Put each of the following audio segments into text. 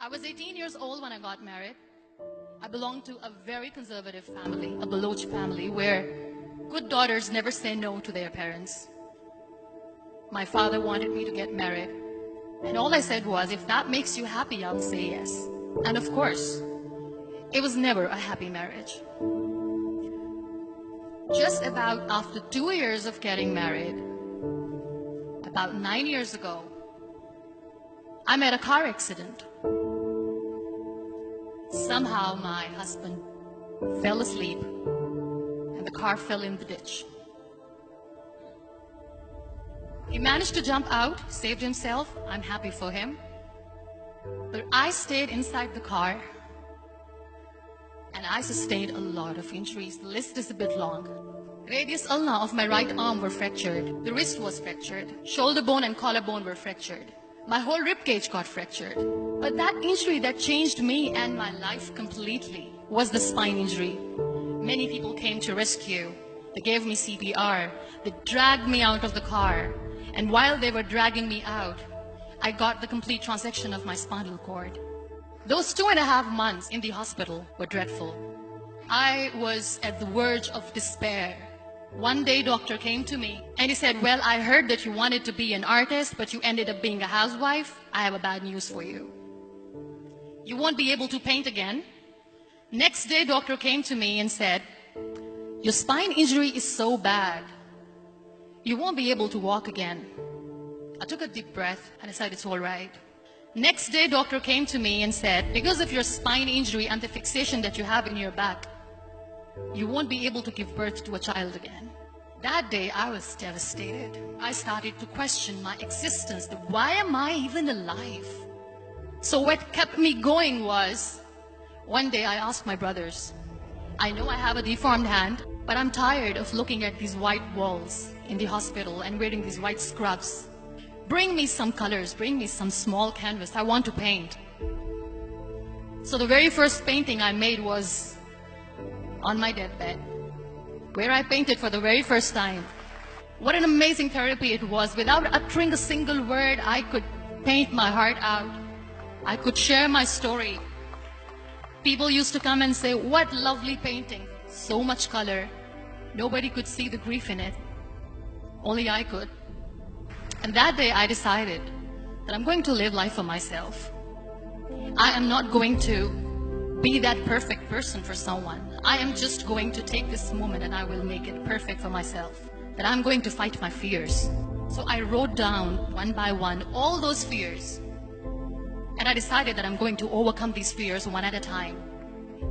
I was 18 years old when I got married. I belonged to a very conservative family, a Baloch family, where good daughters never say no to their parents. My father wanted me to get married, and all I said was, if that makes you happy, I'll say yes. And of course, it was never a happy marriage. Just about after 2 years of getting married, about 9 years ago, I met a car accident. Somehow my husband fell asleep and the car fell in the ditch. He managed to jump out, saved himself. I'm happy for him. But I stayed inside the car and I sustained a lot of injuries. The list is a bit long. Radius ulna of my right arm were fractured. The wrist was fractured. Shoulder bone and collarbone were fractured. My whole rib cage got fractured. But that injury that changed me and my life completely was the spine injury. Many people came to rescue. They gave me CPR. They dragged me out of the car. And while they were dragging me out, I got the complete transection of my spinal cord. Those 2.5 months in the hospital were dreadful. I was at the verge of despair. One day, doctor came to me and he said, well, I heard that you wanted to be an artist, but you ended up being a housewife. I have a bad news for you. You won't be able to paint again. Next day, doctor came to me and said, your spine injury is so bad, you won't be able to walk again. I took a deep breath and I said, it's all right. Next day, doctor came to me and said, because of your spine injury and the fixation that you have in your back, you won't be able to give birth to a child again. That day, I was devastated. I started to question my existence. Why am I even alive? So what kept me going was, one day I asked my brothers, I know I have a deformed hand, but I'm tired of looking at these white walls in the hospital and wearing these white scrubs. Bring me some colors, bring me some small canvas. I want to paint. So the very first painting I made was on my deathbed, where I painted for the very first time. What an amazing therapy it was. Without uttering a single word, I could paint my heart out. I could share my story. People used to come and say, what lovely painting. So much color. Nobody could see the grief in it. Only I could. And that day I decided that I'm going to live life for myself. I am not going to be that perfect person for someone. I am just going to take this moment and I will make it perfect for myself. That I'm going to fight my fears. So I wrote down one by one all those fears. And I decided that I'm going to overcome these fears one at a time.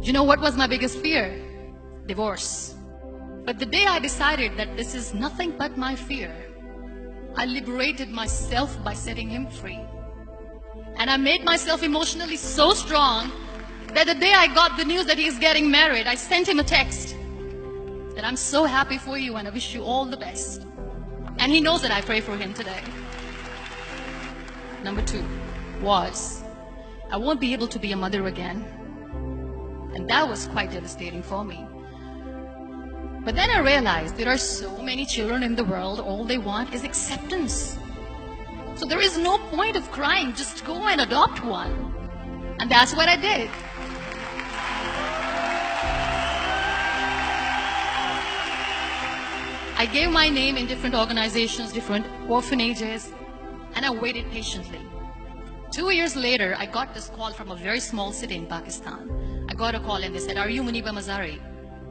You know what was my biggest fear? Divorce. But the day I decided that this is nothing but my fear, I liberated myself by setting him free. And I made myself emotionally so strong that the day I got the news that he's getting married, I sent him a text that I'm so happy for you and I wish you all the best. And he knows that I pray for him today. Number 2 was, I won't be able to be a mother again. And that was quite devastating for me. But then I realized there are so many children in the world, all they want is acceptance. So there is no point of crying, just go and adopt one. And that's what I did. I gave my name in different organizations, different orphanages, and I waited patiently. 2 years later, I got this call from a very small city in Pakistan. I got a call and they said, are you Muniba Mazari?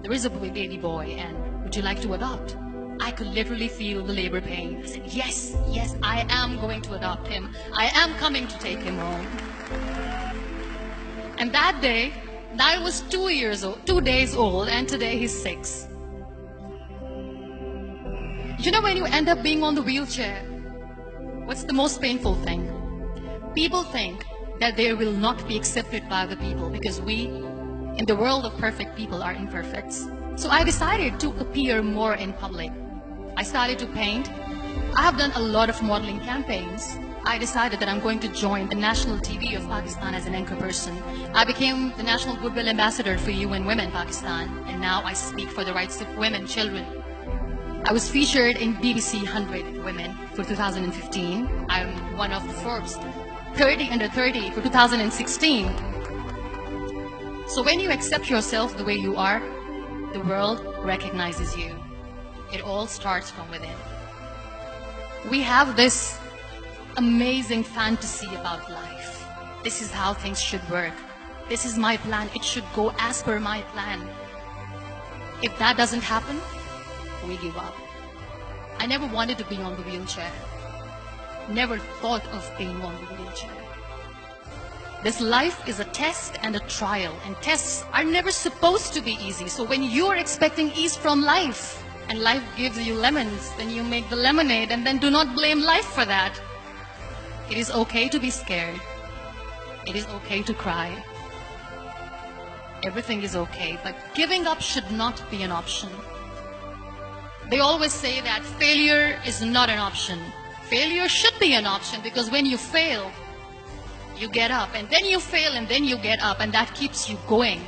There is a baby boy and would you like to adopt? I could literally feel the labor pain. I said, yes, yes, I am going to adopt him. I am coming to take him home. And that day, I was 2 days old, and today he's 6. You know, when you end up being on the wheelchair, what's the most painful thing? People think that they will not be accepted by the people because we, in the world of perfect people, are imperfects. So I decided to appear more in public. I started to paint. I have done a lot of modeling campaigns. I decided that I'm going to join the national TV of Pakistan as an anchor person. I became the National Goodwill Ambassador for UN Women Pakistan, and now I speak for the rights of women, children. I was featured in BBC 100 Women for 2015. I'm one of the Forbes 30 under 30 for 2016. So when you accept yourself the way you are, the world recognizes you. It all starts from within. We have this amazing fantasy about life. This is how things should work. This is my plan. It should go as per my plan. If that doesn't happen, we give up. I never wanted to be on the wheelchair. Never thought of being on the wheelchair. This life is a test and a trial, and tests are never supposed to be easy. So when you're expecting ease from life, and life gives you lemons, then you make the lemonade, and then do not blame life for that. It is okay to be scared. It is okay to cry. Everything is okay, but giving up should not be an option. They always say that failure is not an option. Failure should be an option, because when you fail, you get up, and then you fail, and then you get up, and that keeps you going.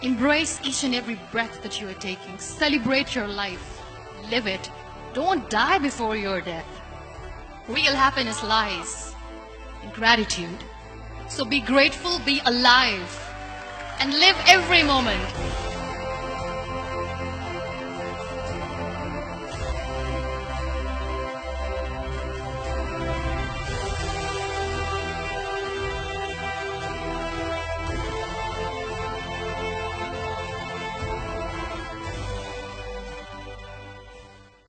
Embrace each and every breath that you are taking. Celebrate your life. Live it. Don't die before your death. Real happiness lies in gratitude. So be grateful, be alive, and live every moment.